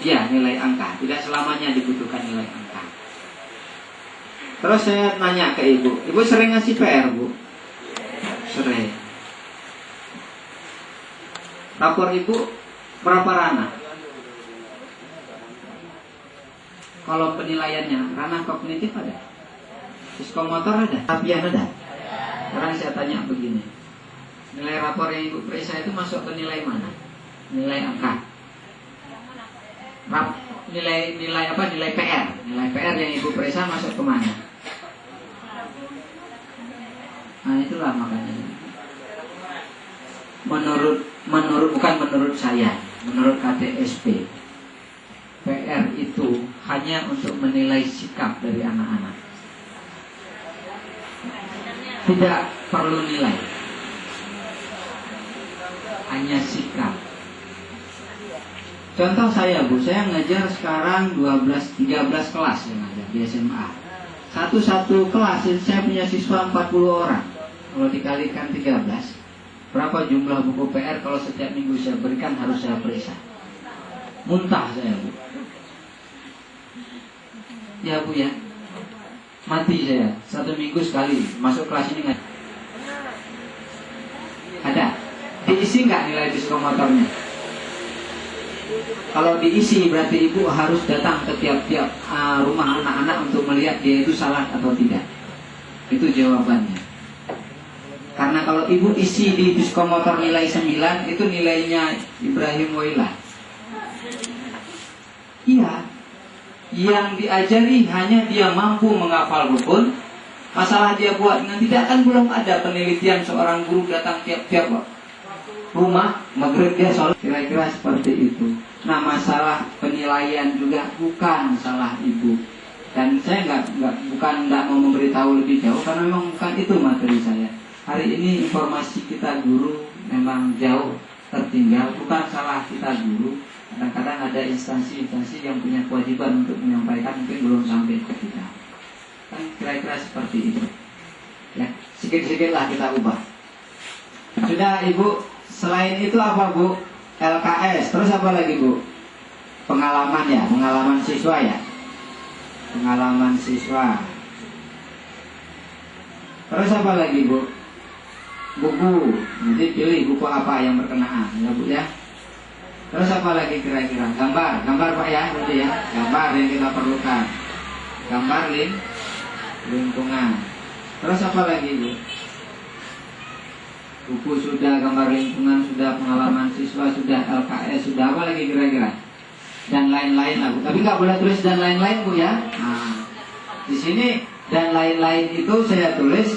Ya, nilai angka. Tidak selamanya dibutuhkan nilai angka. Terus saya nanya ke ibu, ibu sering ngasih PR, Bu? Sering. Rapor ibu berapa ranah? Kalau penilaiannya, ranah kognitif ada? Psikomotor ada? Tapian ada? Sekarang saya tanya begini, nilai rapor yang ibu periksa itu masuk ke nilai mana? Nilai angka. Nilai apa? Nilai PR. Nilai PR yang ibu periksa masuk ke mana? Nah itulah makanya. Bukan menurut saya, menurut KTSP, PR itu hanya untuk menilai sikap dari anak-anak. Tidak perlu nilai, hanya sikap. Contoh saya, Bu, saya ngajar sekarang 13 kelas yang ngajar di SMA. Satu kelas saya punya siswa 40 orang. Kalau dikalikan 13, berapa jumlah buku PR kalau setiap minggu saya berikan harus saya periksa? Muntah saya, Bu. Ya, Bu ya. Mati saya. 1 minggu sekali masuk kelas ini ngajar. Ada? Diisi nggak nilai psikomotornya? Kalau diisi berarti ibu harus datang ke tiap-tiap rumah anak-anak untuk melihat dia itu salah atau tidak. Itu jawabannya. Karena kalau ibu isi di psikomotor nilai 9, itu nilainya Ibrahim Wailah. Iya. Yang diajari hanya dia mampu menghafal rukun. Masalah dia buat dengan tidak, kan belum ada penelitian seorang guru datang tiap-tiap rumah maghrib dia sholat, kira-kira seperti itu. Nah masalah penilaian juga bukan salah ibu, dan saya bukan mau memberitahu lebih jauh karena memang bukan itu materi saya. Hari ini informasi kita guru memang jauh tertinggal, bukan salah kita guru. Kadang-kadang ada instansi-instansi yang punya kewajiban untuk menyampaikan mungkin belum sampai ke kita. Kan kira-kira seperti itu. Ya, sedikit-sedikitlah kita ubah. Sudah ibu. Selain itu apa, Bu? LKS. Terus apa lagi, Bu? Pengalaman ya, pengalaman siswa ya. Pengalaman siswa. Terus apa lagi, Bu? Buku. Nanti pilih buku apa yang berkenaan, ya, Bu ya. Terus apa lagi kira-kira? Gambar, Pak ya, berarti ya. Gambar yang kita perlukan. Gambar lingkungan. Terus apa lagi, Bu? Buku sudah, gambar lingkungan sudah, pengalaman siswa sudah, LKS sudah, apa lagi kira-kira? Dan lain-lain lah, Bu. Tapi nggak boleh tulis dan lain-lain, Bu ya. Nah, di sini dan lain-lain itu saya tulis.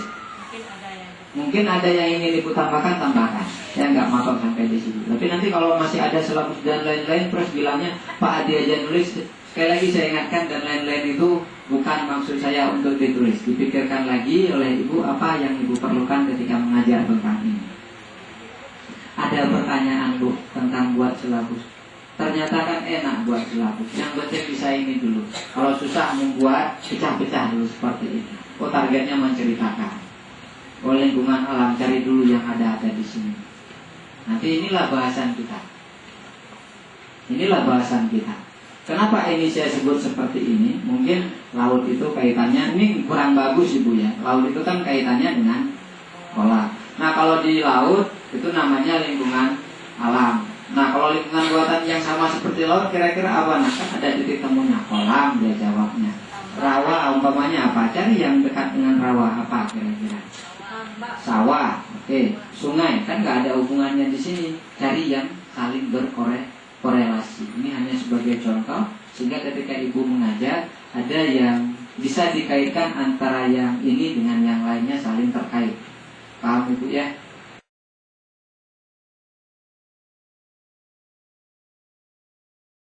Mungkin ada yang ingin ibu tambahkan. Saya nggak matok sampai di sini. Tapi nanti kalau masih ada selaput dan lain-lain, terus bilangnya Pak Adi aja nulis. Sekali lagi saya ingatkan, dan lain-lain itu bukan maksud saya untuk ditulis. Dipikirkan lagi oleh ibu apa yang ibu perlukan ketika mengajar tentang ini. Ada pertanyaan, Bu, tentang buat silabus. Ternyata kan enak buat silabus. Yang penting bisa ini dulu. Kalau susah membuat, pecah-pecah dulu seperti ini. Oh, targetnya menceritakan. Oh, lingkungan alam, cari dulu yang ada di sini. Nanti inilah bahasan kita. Kenapa ini saya sebut seperti ini? Mungkin laut itu kaitannya, ini kurang bagus Ibu ya. Laut itu kan kaitannya dengan kolam. Nah kalau di laut itu namanya lingkungan alam. Nah kalau lingkungan buatan yang sama seperti laut kira-kira apa? Nah kan ada titik temunya, kolam dia jawabnya. Rawa umpamanya apa? Cari yang dekat dengan rawa apa kira-kira? Sawah, oke. Sungai kan nggak ada hubungannya di sini. Cari yang saling berkorelasi. Ini hanya sebagai contoh sehingga ketika ibu mengajar ada yang bisa dikaitkan antara yang ini dengan yang lainnya saling terkait. Paham Ibu ya?